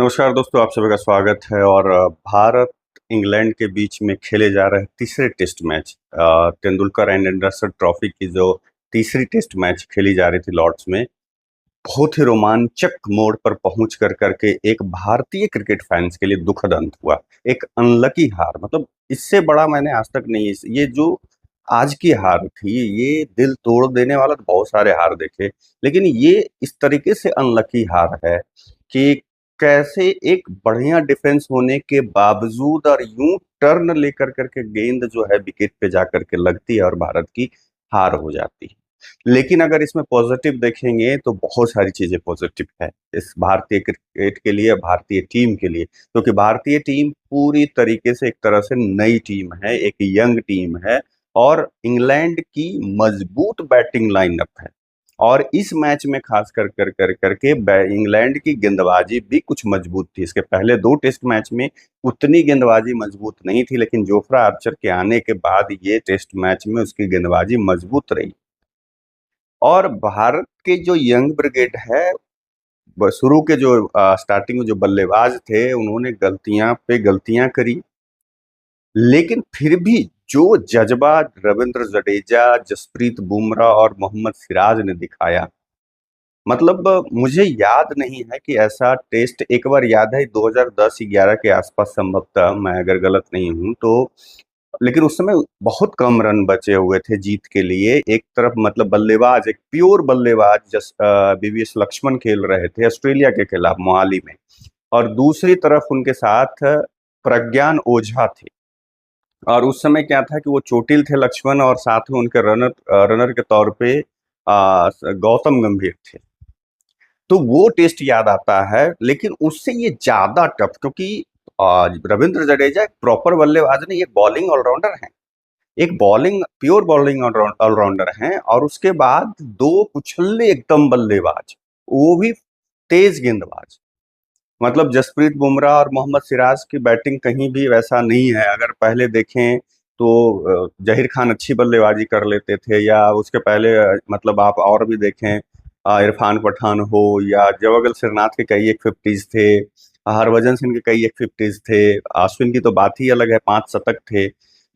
नमस्कार दोस्तों, आप सभी का स्वागत है। और भारत इंग्लैंड के बीच में खेले जा रहे तीसरे test match, Tendulkar and Anderson trophy की जो तीसरी टेस्ट मैच खेली जा रही थी लॉर्ड्स में, बहुत ही रोमांचक मोड़ पर पहुंच कर करके एक भारतीय क्रिकेट फैंस के लिए दुखद अंत हुआ। एक अनलकी हार, मतलब इससे बड़ा मैंने आज तक नहीं, ये जो आज की हार थी ये दिल तोड़ देने वाला तो बहुत सारे हार देखे, लेकिन ये इस तरीके से अनलकी हार है कि कैसे एक बढ़िया डिफेंस होने के बावजूद और यूं टर्न लेकर करके गेंद जो है विकेट पे जाकर के लगती है और भारत की हार हो जाती है। लेकिन अगर इसमें पॉजिटिव देखेंगे तो बहुत सारी चीजें पॉजिटिव है इस भारतीय क्रिकेट के लिए, भारतीय टीम के लिए, क्योंकि भारतीय टीम पूरी तरीके से एक तरह से नई टीम है, एक यंग टीम है और इंग्लैंड की मजबूत बैटिंग लाइनअप है। और इस मैच में खास कर करके इंग्लैंड की गेंदबाजी भी कुछ मजबूत थी। इसके पहले दो टेस्ट मैच में उतनी गेंदबाजी मजबूत नहीं थी, लेकिन जोफ्रा आर्चर के आने के बाद ये टेस्ट मैच में उसकी गेंदबाजी मजबूत रही। और भारत के जो यंग ब्रिगेड है, शुरू के जो स्टार्टिंग में जो बल्लेबाज थे उन्होंने गलतियां पे गलतियां करी, लेकिन फिर भी जो जज्बा रविंद्र जडेजा, जसप्रीत बुमराह और मोहम्मद सिराज ने दिखाया, मतलब मुझे याद नहीं है कि ऐसा टेस्ट, एक बार याद है 2010-11 के आसपास संभवतः, मैं अगर गलत नहीं हूं तो, लेकिन उस समय बहुत कम रन बचे हुए थे जीत के लिए। एक तरफ मतलब बल्लेबाज, एक प्योर बल्लेबाज जस वीवीएस लक्ष्मण खेल रहे थे ऑस्ट्रेलिया के खिलाफ मोहाली में, और दूसरी तरफ उनके साथ प्रज्ञान ओझा थे। और उस समय क्या था कि वो चोटिल थे लक्ष्मण, और साथ में उनके रनर रनर के तौर पे गौतम गंभीर थे। तो वो टेस्ट याद आता है, लेकिन उससे ये ज्यादा टफ, क्योंकि रविंद्र जडेजा एक प्रॉपर बल्लेबाज नहीं, एक बॉलिंग ऑलराउंडर है, एक बॉलिंग प्योर बॉलिंग ऑलराउंडर हैं, और उसके बाद दो कुछल्ले एकदम बल्लेबाज, वो भी तेज गेंदबाज। मतलब जसप्रीत बुमराह और मोहम्मद सिराज की बैटिंग कहीं भी वैसा नहीं है। अगर पहले देखें तो जहीर खान अच्छी बल्लेबाजी कर लेते थे, या उसके पहले मतलब आप और भी देखें, इरफान पठान हो या जवागल श्रीनाथ के कई एक फिफ्टीज थे, हरभजन सिंह के कई एक फिफ्टीज थे, अश्विन की तो बात ही अलग है, 5 शतक थे।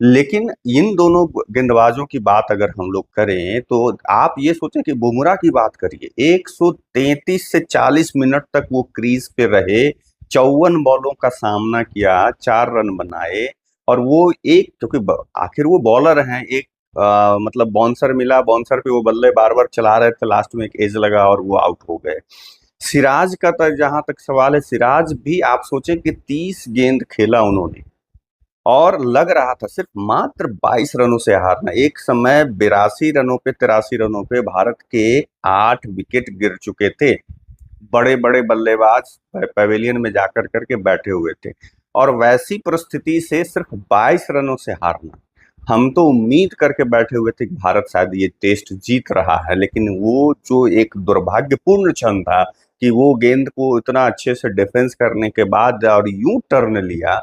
लेकिन इन दोनों गेंदबाजों की बात अगर हम लोग करें तो आप ये सोचें कि बुमराह की बात करिए, 133 से 40 मिनट तक वो क्रीज पे रहे, 54 बॉलों का सामना किया, 4 रन बनाए। और वो एक, क्योंकि आखिर वो बॉलर हैं, एक मतलब बाउंसर मिला, बाउंसर पे वो बल्ले बार बार चला रहे थे, लास्ट में एक एज लगा और वो आउट हो गए। सिराज का तो जहां तक सवाल है, सिराज भी आप सोचें कि 30 गेंद खेला उन्होंने, और लग रहा था सिर्फ मात्र 22 रनों से हारना। एक समय 82 रनों पे, 83 रनों पे भारत के 8 विकेट गिर चुके थे, बड़े बड़े बल्लेबाज पवेलियन में जाकर करके बैठे हुए थे, और वैसी परिस्थिति से सिर्फ 22 रनों से हारना, हम तो उम्मीद करके बैठे हुए थे कि भारत शायद ये टेस्ट जीत रहा है। लेकिन वो जो एक दुर्भाग्यपूर्ण क्षण था कि वो गेंद को इतना अच्छे से डिफेंस करने के बाद और यूं टर्न लिया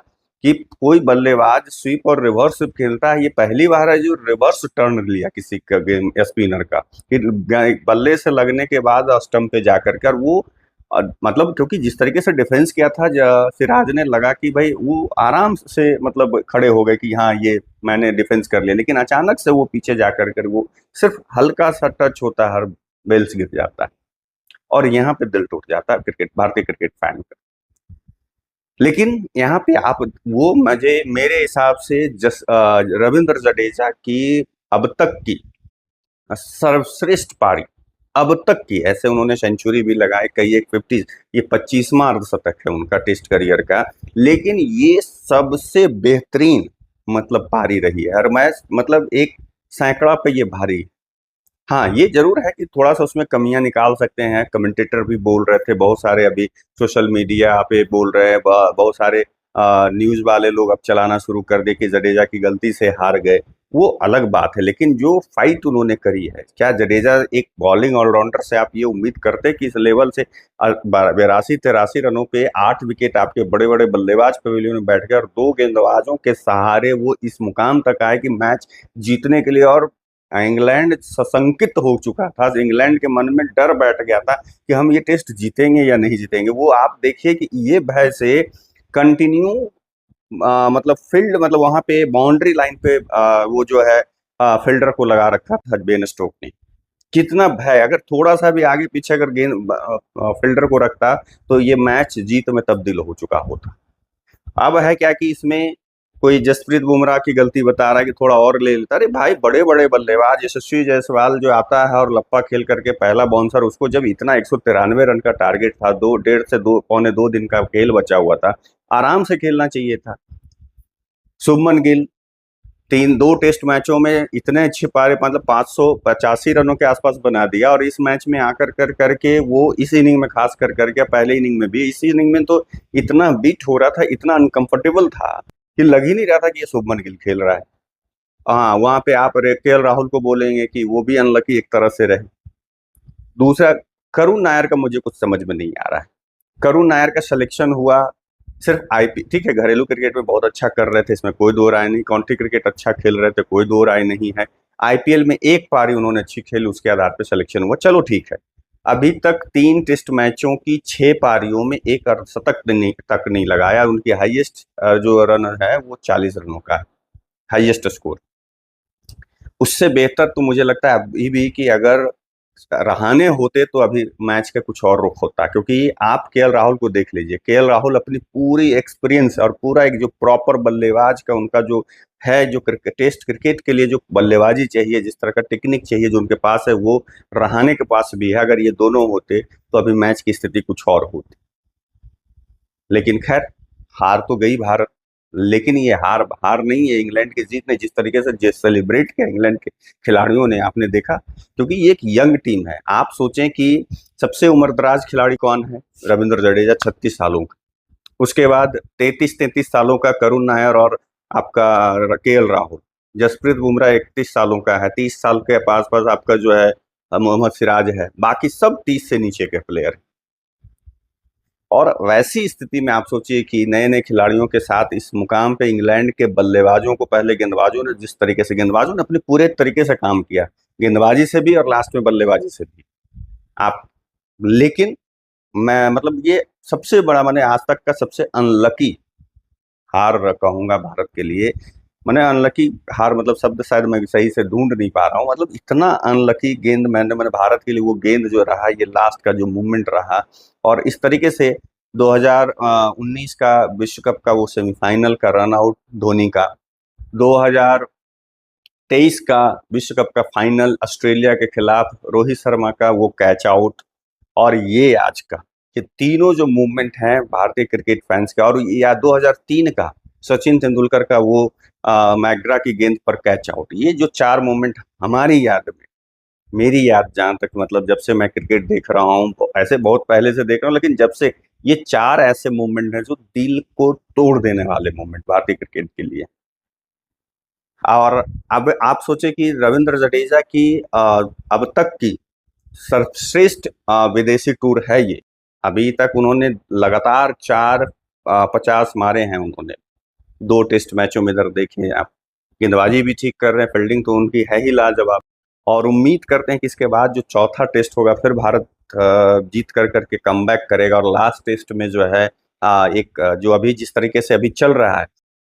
कि कोई बल्लेबाज स्वीप और रिवर्स स्वीप खेलता है, ये पहली बार है जो रिवर्स टर्न लिया किसी का गेम स्पिनर का, कि बल्ले से लगने के बाद स्टंप पे जाकर के, और वो मतलब क्योंकि जिस तरीके से डिफेंस किया था सिराज ने, लगा कि भाई वो आराम से मतलब खड़े हो गए कि हाँ ये मैंने डिफेंस कर लिया, लेकिन अचानक से वो पीछे जाकर कर वो सिर्फ हल्का सा टच होता है, हर बेल्स गिर जाता है, और यहाँ पे दिल टूट जाता है क्रिकेट, भारतीय क्रिकेट फैन का। लेकिन यहाँ पे आप वो, मुझे मेरे हिसाब से रविंद्र जडेजा की अब तक की सर्वश्रेष्ठ पारी, अब तक की, ऐसे उन्होंने सेंचुरी भी लगाए, कई एक 50, ये 25वां अर्धशतक है उनका टेस्ट करियर का, लेकिन ये सबसे बेहतरीन मतलब पारी रही है। और मैं मतलब एक सैकड़ा पे ये भारी। हाँ, ये जरूर है कि थोड़ा सा उसमें कमियां निकाल सकते हैं, कमेंटेटर भी बोल रहे थे बहुत सारे, अभी सोशल मीडिया पे बोल रहे हैं, बहुत सारे न्यूज वाले लोग अब चलाना शुरू कर दे कि जडेजा की गलती से हार गए। वो अलग बात है, लेकिन जो फाइट उन्होंने करी है, क्या जडेजा एक बॉलिंग ऑलराउंडर से आप ये उम्मीद करते कि इस लेवल से 82-83 रनों पे 8 विकेट, आपके बड़े बड़े बल्लेबाज पवेलियन में बैठ गए और दो गेंदबाजों के सहारे वो इस मुकाम तक आए कि मैच जीतने के लिए, और इंग्लैंड सशंकित हो चुका था, इंग्लैंड के मन में डर बैठ गया था कि हम ये टेस्ट जीतेंगे या नहीं जीतेंगे। वो आप देखिए कि ये भय से कंटिन्यू मतलब फील्ड, मतलब वहां पे बाउंड्री लाइन पे वो जो है फील्डर को लगा रखा था बेन स्टोक ने। कितना भय, अगर थोड़ा सा भी आगे पीछे अगर गेंद फील्डर को रखता तो ये मैच जीत में तब्दील हो चुका होता। अब है क्या कि इसमें कोई जसप्रीत बुमराह की गलती बता रहा है कि थोड़ा और ले लेता। अरे भाई, बड़े बड़े बल्लेबाज यशस्वी जायसवाल जो आता है और लप्पा खेल करके पहला बाउंसर, उसको जब इतना 193 रन का टारगेट था, 2 1.5 से 2 पौने 2 दिन का खेल बचा हुआ था, आराम से खेलना चाहिए था। शुभमन गिल 2 टेस्ट मैचों में इतने अच्छे पारे, मतलब 585 रनों के आसपास बना दिया, और इस मैच में आकर कर करके वो इस इनिंग में खास कर करके, पहले इनिंग में भी, इस इनिंग में तो इतना बीट हो रहा था, इतना अनकंफर्टेबल था कि लग ही नहीं रहा था कि ये शुभमन गिल खेल रहा है। हाँ, वहां पे आप केएल राहुल को बोलेंगे कि वो भी अनलकी एक तरह से रहे। दूसरा, करुण नायर का मुझे कुछ समझ में नहीं आ रहा है। करुण नायर का सिलेक्शन हुआ सिर्फ आईपी, ठीक है, घरेलू क्रिकेट में बहुत अच्छा कर रहे थे, इसमें कोई दो राय नहीं, काउंटी क्रिकेट अच्छा खेल रहे थे, कोई दो राय नहीं है। आईपीएल में एक पारी उन्होंने अच्छी खेली, उसके आधार पर सिलेक्शन हुआ, चलो ठीक है। अभी तक 3 टेस्ट मैचों की 6 पारियों में एक अर्धशतक तक नहीं लगाया। उनकी हाईएस्ट जो रन है वो 40 रनों का है, हाईएस्ट स्कोर। उससे बेहतर तो मुझे लगता है अभी भी कि अगर रहाणे होते तो अभी मैच का कुछ और रुख होता, क्योंकि आप केएल राहुल को देख लीजिए। केएल राहुल अपनी पूरी एक्सपीरियंस और पूरा एक जो प्रॉपर बल्लेबाज का उनका जो है, जो टेस्ट क्रिकेट के लिए जो बल्लेबाजी चाहिए, जिस तरह का टेक्निक चाहिए जो उनके पास है, वो रहाणे के पास भी है। अगर ये दोनों होते तो अभी मैच की स्थिति कुछ और होती। लेकिन खैर, हार तो गई भारत, लेकिन ये हार हार नहीं है। इंग्लैंड की जीत ने जिस तरीके से सेलिब्रेट किया इंग्लैंड के खिलाड़ियों ने, आपने देखा, क्योंकि ये एक यंग टीम है। आप सोचें कि सबसे उम्रदराज खिलाड़ी कौन है? रविंद्र जडेजा, 36 सालों का। उसके बाद 33 सालों का करुण नायर और आपका केएल राहुल। जसप्रीत बुमराह 31 सालों का है। 30 साल के पास पास आपका जो है मोहम्मद सिराज है। बाकी सब 30 से नीचे के प्लेयर। और वैसी स्थिति में आप सोचिए कि नए नए खिलाड़ियों के साथ इस मुकाम पे इंग्लैंड के बल्लेबाजों को, पहले गेंदबाजों ने जिस तरीके से, गेंदबाजों ने अपने पूरे तरीके से काम किया, गेंदबाजी से भी और लास्ट में बल्लेबाजी से भी। आप, लेकिन मैं मतलब ये सबसे बड़ा, मैंने आज तक का सबसे अनलकी हार कहूंगा भारत के लिए। मैंने अनलकी हार मतलब शब्द शायद मैं सही से ढूंढ नहीं पा रहा हूँ। मतलब इतना अनलकी गेंद मैंने भारत के लिए वो गेंद जो रहा, ये लास्ट का जो मूवमेंट रहा, और इस तरीके से 2019 का विश्व कप का वो सेमीफाइनल का रन आउट धोनी का, 2023 का विश्व कप का फाइनल ऑस्ट्रेलिया के खिलाफ रोहित शर्मा का वो कैच आउट, और ये आज का, ये तीनों जो मूवमेंट हैं भारतीय क्रिकेट फैंस का। और या 2003 का सचिन तेंदुलकर का वो मैकग्रा की गेंद पर कैच आउट, ये जो 4 मूवमेंट हमारी याद में, मेरी याद जहां तक, मतलब जब से मैं क्रिकेट देख रहा हूँ, ऐसे बहुत पहले से देख रहा हूँ, लेकिन जब से ये 4 ऐसे मूवमेंट हैं जो दिल को तोड़ देने वाले मूवमेंट भारतीय क्रिकेट के लिए। और अब आप सोचे कि रविंद्र जडेजा की अब तक की सर्वश्रेष्ठ विदेशी टूर है ये। अभी तक उन्होंने लगातार 4 50 मारे हैं उन्होंने 2 टेस्ट मैचों में। इधर देखें आप, गेंदबाजी भी ठीक कर रहे हैं, फील्डिंग तो उनकी है ही लाजवाब। और उम्मीद करते हैं कि इसके बाद जो चौथा टेस्ट होगा, फिर भारत जीत कर करके कमबैक करेगा, और लास्ट टेस्ट में जो है एक जो अभी जिस तरीके से अभी चल रहा है,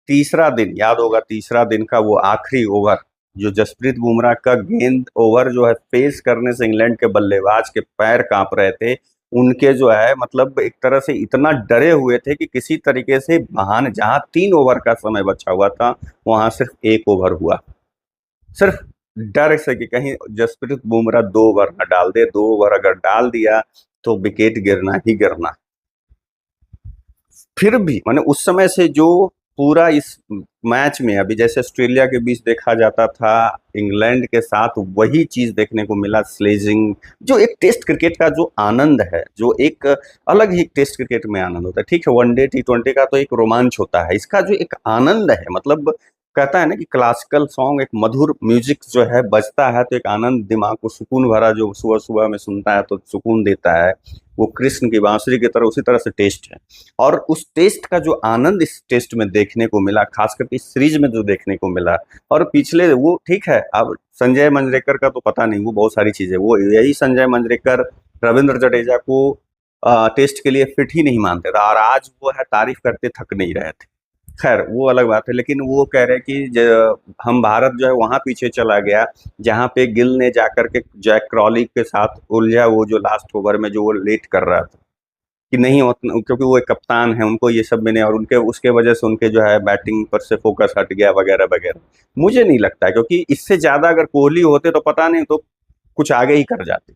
तीसरा दिन याद होगा, तीसरा दिन का वो आखिरी ओवर, जो जसप्रीत बुमराह का गेंद ओवर जो है फेस करने से इंग्लैंड के बल्लेबाज के पैर कांप रहे थे। उनके जो है मतलब एक तरह से इतना डरे हुए थे कि किसी तरीके से बहाने, जहां 3 ओवर का समय बचा हुआ था वहां सिर्फ 1 ओवर हुआ, सिर्फ डर से कि कहीं जसप्रीत बुमराह 2 ओवर न डाल दे। 2 ओवर अगर डाल दिया तो विकेट गिरना ही गिरना। फिर भी मैंने उस समय से जो पूरा इस मैच में, अभी जैसे ऑस्ट्रेलिया के बीच देखा जाता था, इंग्लैंड के साथ वही चीज देखने को मिला, स्लेजिंग, जो एक टेस्ट क्रिकेट का जो आनंद है, जो एक अलग ही टेस्ट क्रिकेट में आनंद होता है। ठीक है, वनडे T20 का तो एक रोमांच होता है, इसका जो एक आनंद है, मतलब कहता है ना कि क्लासिकल सॉन्ग, एक मधुर म्यूजिक जो है बजता है तो एक आनंद, दिमाग को सुकून भरा, जो सुबह सुबह में सुनता है तो सुकून देता है। वो कृष्ण की बांसुरी की तरह, उसी तरह से टेस्ट है। और उस टेस्ट का जो आनंद इस टेस्ट में देखने को मिला, खास करके इस सीरीज में जो देखने को मिला, और पिछले वो ठीक है, अब संजय मंजरेकर का तो पता नहीं, वो बहुत सारी चीजें, वो यही संजय मंजरेकर रविंद्र जडेजा को टेस्ट के लिए फिट ही नहीं मानते थे, और आज वो है तारीफ करते थक नहीं रहे थे। खैर वो अलग बात है, लेकिन वो कह रहे हैं कि हम भारत जो है वहां पीछे चला गया जहां पे गिल ने जाकर के जैक क्रॉली के साथ उलझा, वो जो लास्ट ओवर में जो वो लेट कर रहा था कि नहीं क्योंकि वो एक कप्तान है, उनको ये सब में नहीं, और उनके उसके वजह से उनके जो है बैटिंग पर से फोकस हट गया वगैरह वगैरह। मुझे नहीं लगता है, क्योंकि इससे ज्यादा अगर कोहली होते तो पता नहीं, तो कुछ आगे ही कर जाते।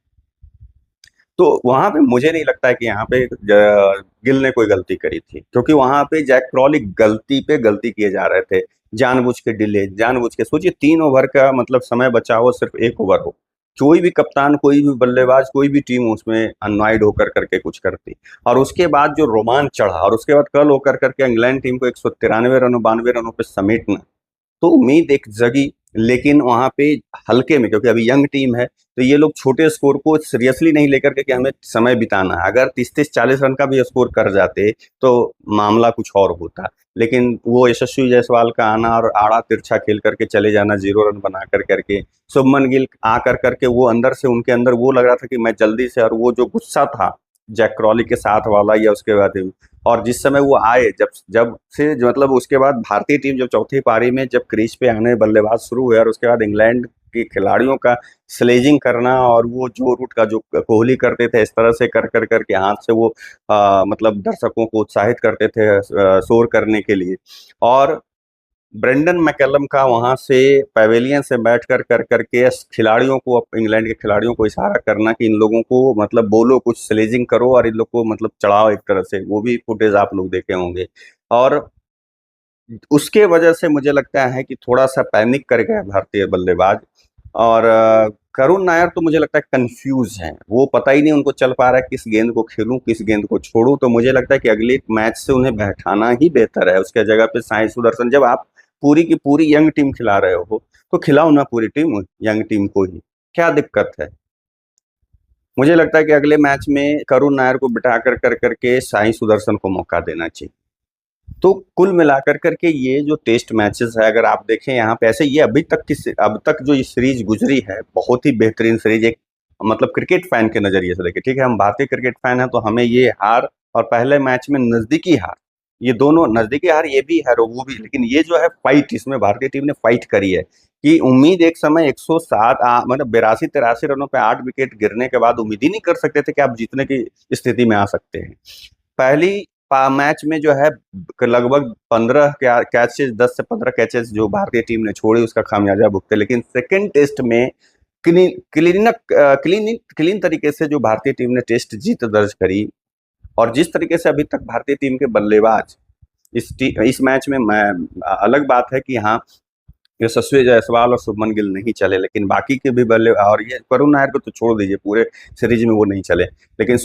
तो वहां पे मुझे नहीं लगता है कि यहाँ पे गिल ने कोई गलती करी थी, क्योंकि वहां पे जैक क्रॉली गलती पे गलती किए जा रहे थे, जानबूझ के डिले, जानबूझ के। सोचिए 3 ओवर का मतलब समय बचा हो, सिर्फ 1 ओवर हो, कोई भी कप्तान, कोई भी बल्लेबाज, कोई भी टीम उसमें अनवाइड होकर करके कुछ करती, और उसके बाद जो रोमांच चढ़ा, और उसके बाद कल होकर करके इंग्लैंड टीम को 193 रनों 92 रनों पे समेटना, तो उम्मीद एक जगी। लेकिन वहां पे हल्के में, क्योंकि अभी यंग टीम है, तो ये लोग छोटे स्कोर को सीरियसली नहीं लेकर के कि हमें समय बिताना है, अगर 30-30 40 रन का भी स्कोर कर जाते तो मामला कुछ और होता। लेकिन वो यशस्वी जायसवाल का आना और आड़ा तिरछा खेल करके चले जाना, 0 रन बना कर करके, शुभमन गिल आकर करके वो अंदर से, उनके अंदर वो लग रहा था कि मैं जल्दी से, और वो जो गुस्सा था जैक क्रॉली के साथ वाला, या उसके बाद, और जिस समय वो आए, जब जब से मतलब उसके बाद भारतीय टीम जब चौथी पारी में जब क्रीज पे आने बल्लेबाज शुरू हुए, और उसके बाद इंग्लैंड के खिलाड़ियों का स्लेजिंग करना, और वो जो रूट का जो कोहली करते थे, इस तरह से कर कर करके हाथ से वो मतलब दर्शकों को उत्साहित करते थे शोर करने के लिए। और ब्रेंडन मैकलम का वहां से पवेलियन से बैठ कर कर करके खिलाड़ियों को, इंग्लैंड के खिलाड़ियों को इशारा करना कि इन लोगों को मतलब बोलो, कुछ स्लेजिंग करो, और इन लोग को मतलब चढ़ाओ एक तरह से, वो भी फुटेज आप लोग देखे होंगे। और उसके वजह से मुझे लगता है कि थोड़ा सा पैनिक कर गया भारतीय बल्लेबाज। और करुण नायर तो मुझे लगता है कंफ्यूज हैं, वो पता ही नहीं उनको चल पा रहा है किस गेंद को खेलूं किस गेंद को छोड़ूं। तो मुझे लगता है कि अगले मैच से उन्हें बैठाना ही बेहतर है, उसके जगह पे साई सुदर्शन। जब आप पूरी की पूरी यंग टीम खिला रहे हो, तो खिलाओ ना पूरी टीम, यंग टीम को ही, क्या दिक्कत है। मुझे लगता है कि अगले मैच में करुण नायर को बिठा कर कर करके साई सुदर्शन को मौका देना चाहिए। तो कुल मिलाकर करके ये जो टेस्ट मैचेस है, अगर आप देखें यहाँ पे, ऐसे ये अब तक जो ये सीरीज गुजरी है, बहुत ही बेहतरीन सीरीज। एक मतलब क्रिकेट फैन के नजरिए से देखें, ठीक है, हम भारतीय क्रिकेट फैन हैं, तो हमें ये हार और पहले मैच में नजदीकी हार, ये दोनों नजदीकी हार, ये भी है और वो भी, लेकिन ये जो है फाइट, इसमें भारतीय टीम ने फाइट करी है। कि उम्मीद एक समय 107 मतलब 82-83 रनों पे 8 विकेट गिरने के बाद उम्मीद ही नहीं कर सकते थे कि आप जीतने की स्थिति में आ सकते हैं। पहली मैच में जो है लगभग 15 कैचेस, 10 से 15 कैचेस जो भारतीय टीम ने छोड़े, उसका खामियाजा भुगते। लेकिन सेकेंड टेस्ट में क्लीन तरीके से जो भारतीय टीम ने टेस्ट जीत दर्ज करी, और जिस तरीके से अभी तक भारतीय टीम के बल्लेबाज इस मैच में, मैं अलग बात है कि हाँ यशस्वी जायसवाल और शुभमन गिल नहीं चले, लेकिन बाकी के भी बल्ले, और ये करुण नायर को तो छोड़ दीजिए, पूरे सीरीज में वो नहीं चले, लेकिन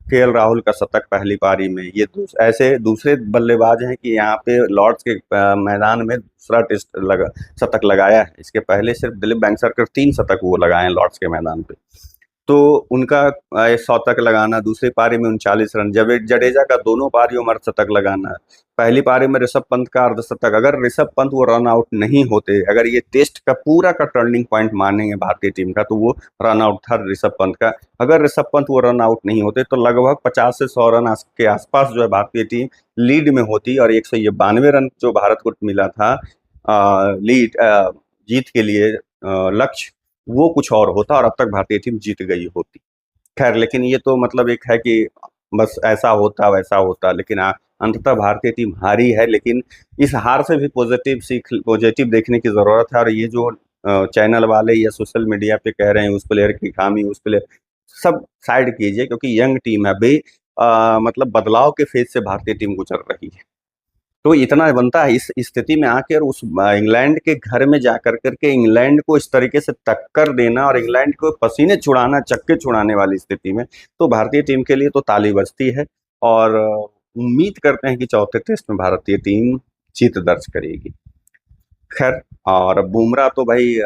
केएल राहुल का शतक पहली पारी में, ये ऐसे दूसरे बल्लेबाज हैं कि यहाँ पे लॉर्ड्स के मैदान में दूसरा टेस्ट शतक लगाया है। इसके पहले सिर्फ दिलीप वेंगसरकर 3 शतक वो लगाए हैं लॉर्ड्स के मैदान पे। तो उनका 100 तक लगाना, दूसरी पारी में 39 रन, जडेजा का दोनों पारियों में शतक लगाना, पहली पारी में ऋषभ पंत का अर्धशतक, अगर ऋषभ पंत वो रन आउट नहीं होते, अगर ये टेस्ट का पूरा का टर्निंग पॉइंट मानेंगे भारतीय टीम का, तो वो रन आउट था ऋषभ पंत का। अगर ऋषभ पंत वो रन आउट नहीं होते, तो लगभग 50 से 100 रन के आसपास जो है भारतीय टीम लीड में होती, और 192 रन जो भारत को मिला था लीड जीत के लिए लक्ष्य, वो कुछ और होता, और अब तक भारतीय टीम जीत गई होती। खैर, लेकिन ये तो मतलब एक है कि बस ऐसा होता वैसा होता, लेकिन अंततः भारतीय टीम हारी है। लेकिन इस हार से भी पॉजिटिव देखने की जरूरत है। और ये जो चैनल वाले या सोशल मीडिया पे कह रहे हैं उस प्लेयर की खामी, उस प्लेयर, सब साइड कीजिए, क्योंकि यंग टीम है अभी, मतलब बदलाव के फेज से भारतीय टीम गुजर रही है। तो इतना बनता है इस स्थिति में आकर उस इंग्लैंड के घर में जाकर करके इंग्लैंड को इस तरीके से टक्कर देना, और इंग्लैंड को पसीने छुड़ाना, चक्के छुड़ाने वाली स्थिति में, तो भारतीय टीम के लिए तो ताली बजती है। और उम्मीद करते हैं कि चौथे टेस्ट में भारतीय टीम जीत दर्ज करेगी। खैर, और बुमराह तो भाई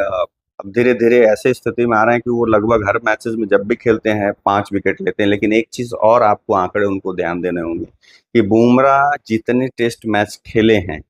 अब धीरे धीरे ऐसे स्थिति में आ रहे हैं कि वो लगभग हर मैचेस में जब भी खेलते हैं 5 विकेट लेते हैं। लेकिन एक चीज और आपको आंकड़े उनको ध्यान देने होंगे कि बुमराह जितने टेस्ट मैच खेले हैं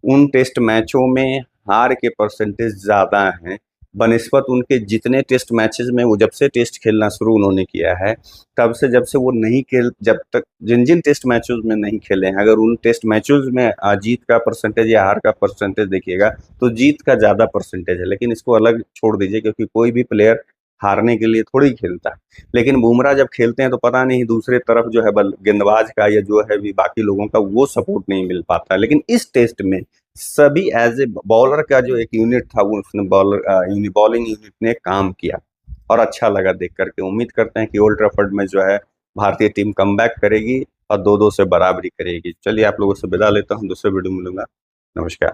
उन टेस्ट मैचों में हार के परसेंटेज ज्यादा हैं बनिस्बत उनके जितने टेस्ट मैचेस में वो जब से टेस्ट खेलना शुरू उन्होंने किया है तब से जब से वो नहीं खेल जब तक जिन जिन टेस्ट मैचेस में नहीं खेले हैं अगर उन टेस्ट मैचेस में जीत का परसेंटेज या हार का परसेंटेज देखिएगा तो जीत का ज्यादा परसेंटेज है। लेकिन इसको अलग छोड़ दीजिए क्योंकि कोई भी प्लेयर हारने के लिए थोड़ी खेलता है। लेकिन बुमराह जब खेलते हैं तो पता नहीं दूसरे तरफ जो है बल गेंदबाज का या जो है भी बाकी लोगों का वो सपोर्ट नहीं मिल पाता। लेकिन इस टेस्ट में सभी एज ए बॉलर का जो एक यूनिट था वो उसने बॉलिंग यूनिट ने काम किया और अच्छा लगा देख करके। उम्मीद करते हैं कि ओल्ड ट्रैफर्ड में जो है भारतीय टीम कमबैक करेगी और 2-2 से बराबरी करेगी। चलिए आप लोगों से विदा लेता हूँ, दूसरे वीडियो में मिलूंगा। नमस्कार।